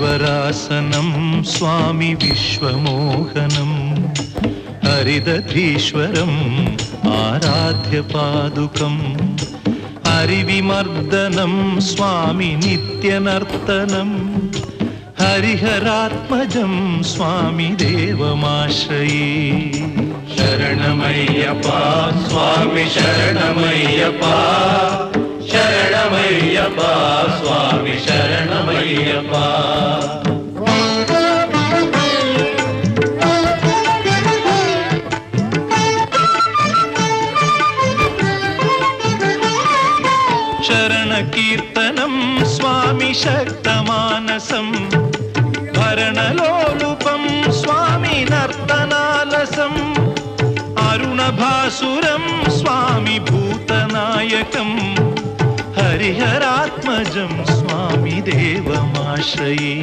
हरिवरासनं स्वामि विश्वमोहनं हरिदधीश्वरम् आराध्य पादुकम् हरिविमर्दनं स्वामि नित्यनर्तनं हरिहरात्मजं स्वामि देवमाश्रये शरणमय्यप्पा स्वामि शरणमय्यप्पा शरणमय्यप्पा स्वामि शरणमय्यप्पा शरणकीर्तनं स्वामि शक्तमानसं भरणलोलुपं स्वामि नर्तनालसम् अरुणभासुरं स्वामि भूतनायकं हरिहरात्मजं स्वामि देवमाश्रये।